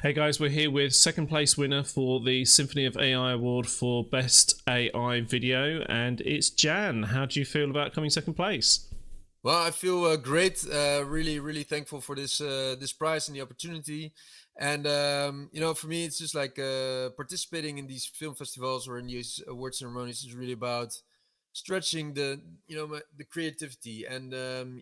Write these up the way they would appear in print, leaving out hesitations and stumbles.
Hey guys, we're here with second place winner for the Symphony of AI Award for Best AI Video, and it's Jan. How do you feel about coming second place? Well, I feel great. Really thankful for this prize and the opportunity. And for me, it's just like participating in these film festivals or in these award ceremonies is really about stretching the creativity. And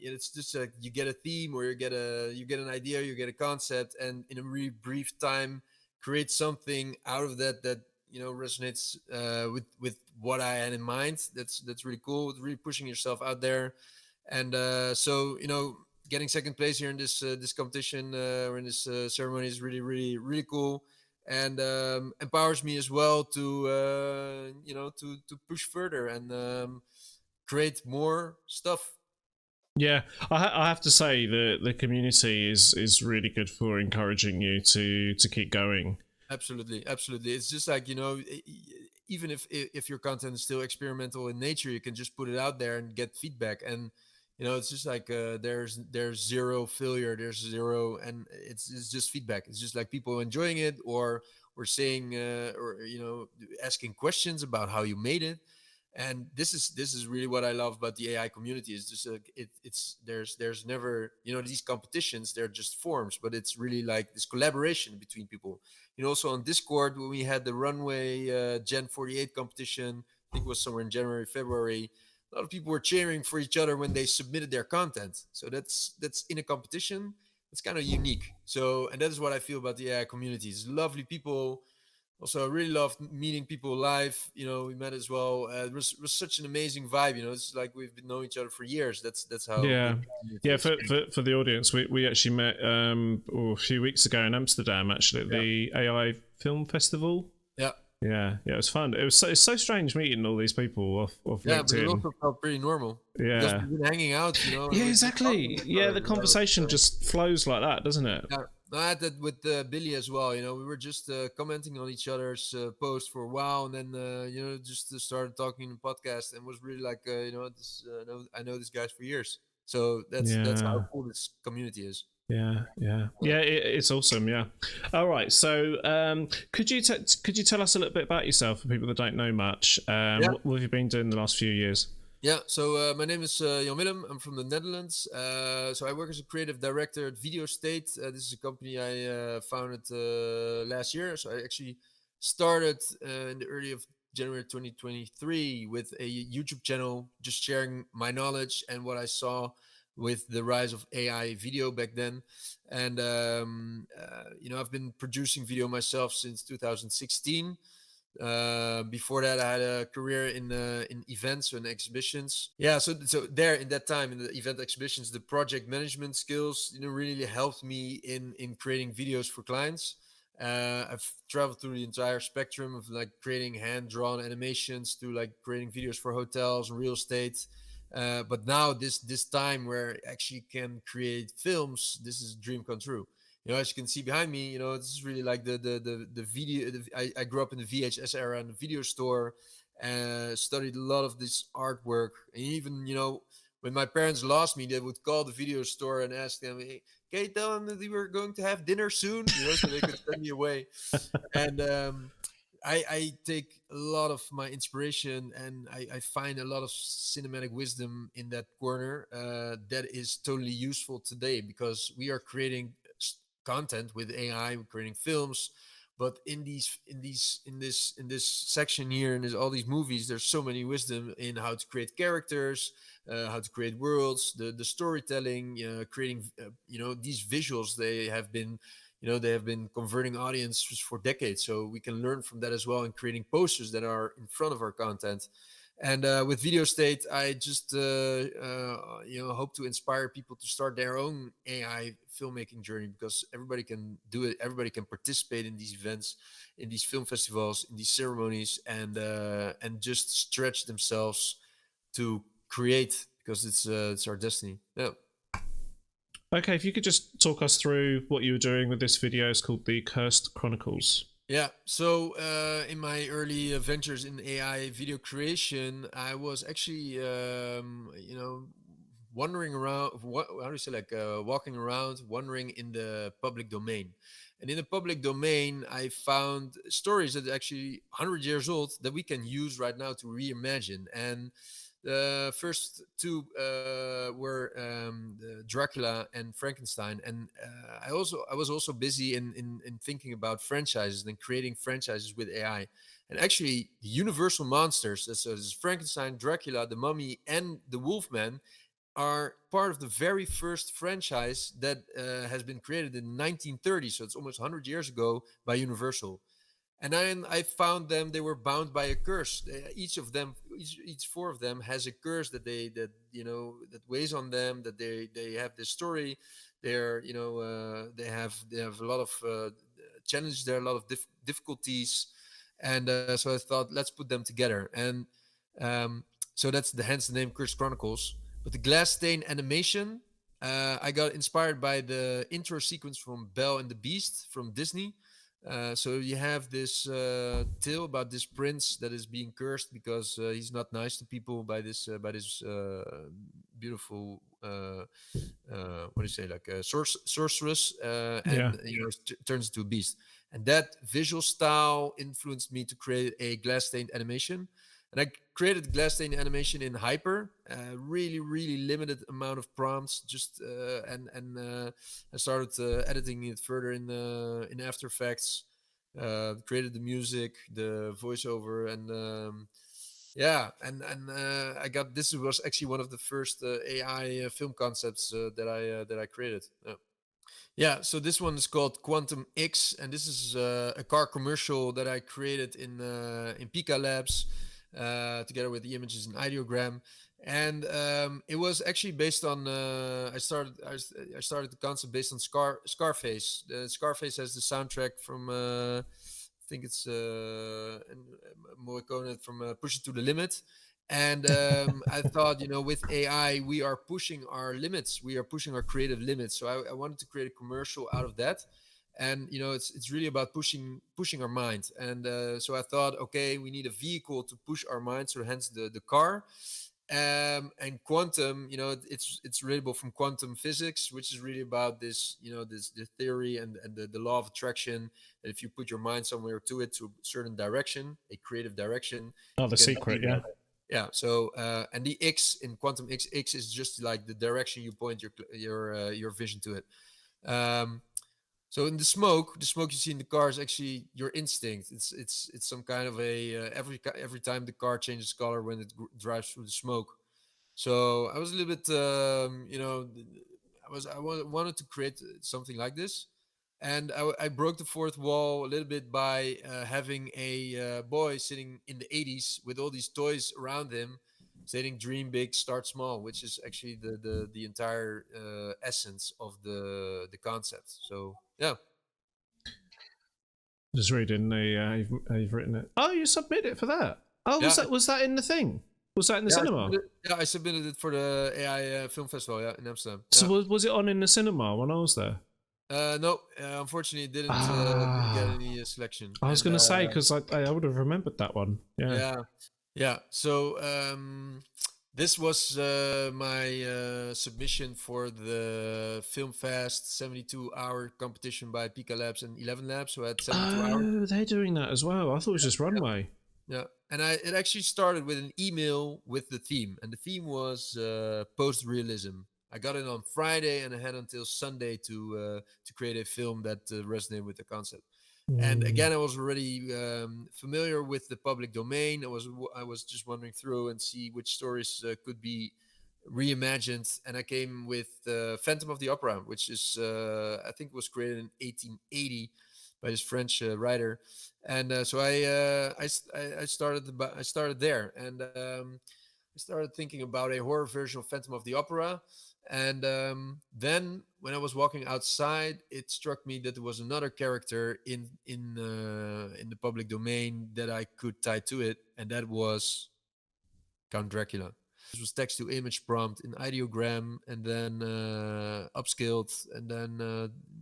it's just like you get a theme or you get an idea, you get a concept, and in a really brief time, create something out of that resonates with what I had in mind. That's really cool. It's really pushing yourself out there, and getting second place here in this competition or in this ceremony is really cool, and empowers me as well to to push further and create more stuff. Yeah, I have to say the community is really good for encouraging you to keep going. Absolutely. It's just like even if your content is still experimental in nature, you can just put it out there and get feedback. And it's just like there's zero failure, there's zero, and it's just feedback. It's just like people enjoying it, or saying or asking questions about how you made it. And this is really what I love about the AI community. Is just it's there's never, these competitions, they're just forms, but it's really like this collaboration between people. Also on Discord, when we had the runway Gen 48 competition, I think it was somewhere in January, February. A lot of people were cheering for each other when they submitted their content. So that's in a competition. It's kind of unique. So, and that is what I feel about the AI community. It's lovely people. Also, I really loved meeting people live. We met as well. It was such an amazing vibe. It's like we've been knowing each other for years. That's how good Yeah, the community yeah. is. For the audience, we actually met a few weeks ago in Amsterdam, actually at Yeah, the AI Film Festival. yeah, Yeah, it was fun. It's so strange meeting all these people off yeah. But it LinkedIn. also felt pretty normal because Yeah, we've been hanging out, and yeah, we're just talking to exactly. each Yeah, other. the conversation just flows like that, doesn't it? Yeah, I had that with Billy as well. We were just commenting on each other's posts for a while, and then just started talking in the podcast, and was really like, I know this guy for years. So that's how Yeah. cool this community is. Yeah. It's awesome. Yeah. All right. So, could you tell us a little bit about yourself for people that don't know much? Yeah, What have you been doing the last few years? yeah. So my name is Jan Willem. I'm from the Netherlands. So I work as a creative director at Video State. This is a company I founded last year. So I actually started in the early of January 2023 with a YouTube channel, just sharing my knowledge and what I saw with the rise of AI video back then. And I've been producing video myself since 2016. Before that, I had a career in events and exhibitions. Yeah, so there in that time in the event exhibitions, the project management skills really helped me in creating videos for clients. I've traveled through the entire spectrum of like creating hand drawn animations to like creating videos for hotels and real estate. But now this time where I actually can create films, this is a dream come true. As you can see behind me, this is really like the video. I grew up in the VHS era in the video store, studied a lot of this artwork, and even when my parents lost me, they would call the video store and ask them, "Hey, can you tell them that we were going to have dinner soon?" So they could send me away. And I take a lot of my inspiration, and I find a lot of cinematic wisdom in that corner that is totally useful today because we are creating content with AI, we're creating films. But in this section here, and there's all these movies, there's so many wisdom in how to create characters, how to create worlds, the storytelling, creating these visuals. They have been converting audiences for decades, so we can learn from that as well in creating posters that are in front of our content. And with Video State, I just hope to inspire people to start their own AI filmmaking journey, because everybody can do it. Everybody can participate in these events, in these film festivals, in these ceremonies, and just stretch themselves to create, because it's our destiny. Yeah. Okay, if you could just talk us through what you were doing with this video. It's called the Cursed Chronicles. Yeah. So in my early ventures in AI video creation, I was actually, wandering around. How do you say, like walking around, wandering in the public domain. And in the public domain, I found stories that are actually 100 years old that we can use right now to reimagine. And the first two were Dracula and Frankenstein. And I was also busy in thinking about franchises and creating franchises with AI. And actually, the Universal monsters, so this is Frankenstein, Dracula, the Mummy, and the Wolfman, are part of the very first franchise that has been created in 1930. So it's almost 100 years ago by Universal. And then I found them; they were bound by a curse. Each of them, each four of them, has a curse that that weighs on them. That they have this story. They're they have a lot of challenges. There are a lot of difficulties, and so I thought, let's put them together. And um, so that's the hence the name Curse Chronicles. But the glass stain animation, I got inspired by the intro sequence from Belle and the Beast from Disney. So you have this tale about this prince that is being cursed because he's not nice to people by this beautiful what do you say, like a sorceress, Yeah. and turns into a beast. And that visual style influenced me to create a glass stained animation. And I created glass stain animation in Hyper, really, really limited amount of prompts. Just I started editing it further in After Effects. Created the music, the voiceover, and I got this was actually one of the first AI film concepts that I created. Yeah, so this one is called Quantum X, and this is a car commercial that I created in Pika Labs together with the images and ideogram. And it was actually based on I started the concept based on Scarface. Scarface has the soundtrack from I think it's Morricone from Push It to the Limit. And I thought, with AI, we are pushing our limits. We are pushing our creative limits. So I wanted to create a commercial out of that. And it's really about pushing our mind. And so I thought, okay, we need a vehicle to push our mind. So hence the car. And quantum, it's relatable from quantum physics, which is really about this, this the theory and the law of attraction. That if you put your mind somewhere to it, to a certain direction, a creative direction, Oh, you the can secret. achieve Yeah. that. Yeah. So and the X in quantum X is just like the direction you point your vision to it. Um, so in the smoke you see in the car is actually your instinct. It's some kind of a every time the car changes color when it drives through the smoke. So I was a little bit, wanted to create something like this, and I broke the fourth wall a little bit by having a boy sitting in the '80s with all these toys around him, saying "Dream big, start small," which is actually the entire essence of the concept. So yeah, Just reading the you've written it. Oh, you submit it for that. Oh, yeah, was that in the thing? Was that in the cinema? I submitted it for the AI film festival, yeah, in Amsterdam. So Yeah. was it on in the cinema when I was there? No, unfortunately, it didn't get Ah, any selection. I was And going to say because I would have remembered that one. Yeah. yeah, yeah. So this was my submission for the Film Fast 72-hour competition by Pika Labs and 11 Labs. So I had 72 hours. Oh, they're doing that as well. I thought it was just Yeah, Runway. yeah. And it actually started with an email with the theme, and the theme was post realism. I got it on Friday, and I had until Sunday to create a film that resonated with the concept. And Mm. again, I was already familiar with the public domain. I was just wandering through and see which stories could be reimagined, and I came with Phantom of the Opera, which is I think was created in 1880 by this French writer. And so I started there, and I started thinking about a horror version of Phantom of the Opera. And then, when I was walking outside, it struck me that there was another character in the public domain that I could tie to it, and that was Count Dracula. This was text to image prompt in ideogram, and then upscaled, and then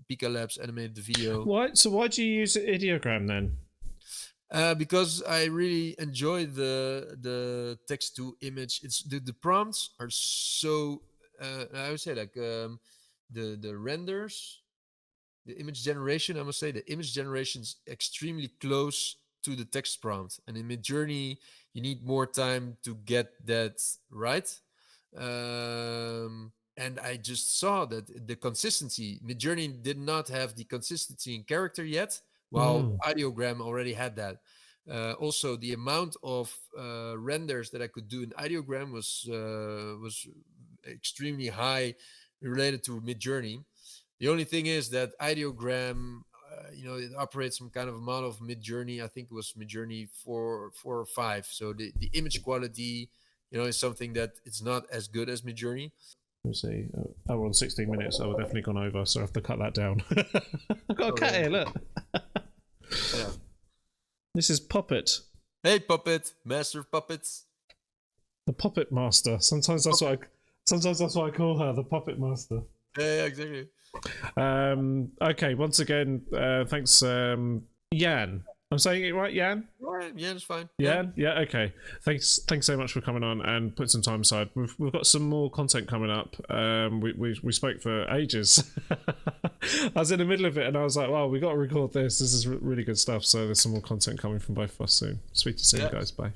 Pika Labs animated the video. Why? So why do you use ideogram then? Because I really enjoy the text to image. It's the prompts are so I would say like the renders. the image generation, I must say, the image generation is extremely close to the text prompt. And in Midjourney, you need more time to get that right. And I just saw that the consistency, Midjourney did not have the consistency in character yet, while Ideogram already had that. Also, the amount of renders that I could do in Ideogram was extremely high related to Midjourney. The only thing is that Ideogram, it operates some kind of model of Midjourney. I think it was Midjourney 4 or 5. So the image quality, is something that it's not as good as Midjourney. We'll see. Oh, we're on 16 minutes. Oh, we've definitely gone over, so I have to cut that down. I've got a cat here, look. Yeah. This is Puppet. Hey, Puppet, master of puppets. The Puppet Master. Sometimes that's what I call her, the Puppet Master. Yeah, exactly. Okay, once again, thanks, Jan. I'm saying it right, Jan? Right, yeah, it's fine. Jan? Yeah, okay. Thanks so much for coming on and putting some time aside. We've got some more content coming up. We spoke for ages. I was in the middle of it and I was like, wow, we got to record this. This is really good stuff. So there's some more content coming from both of us soon. Speak to you soon, guys. Bye.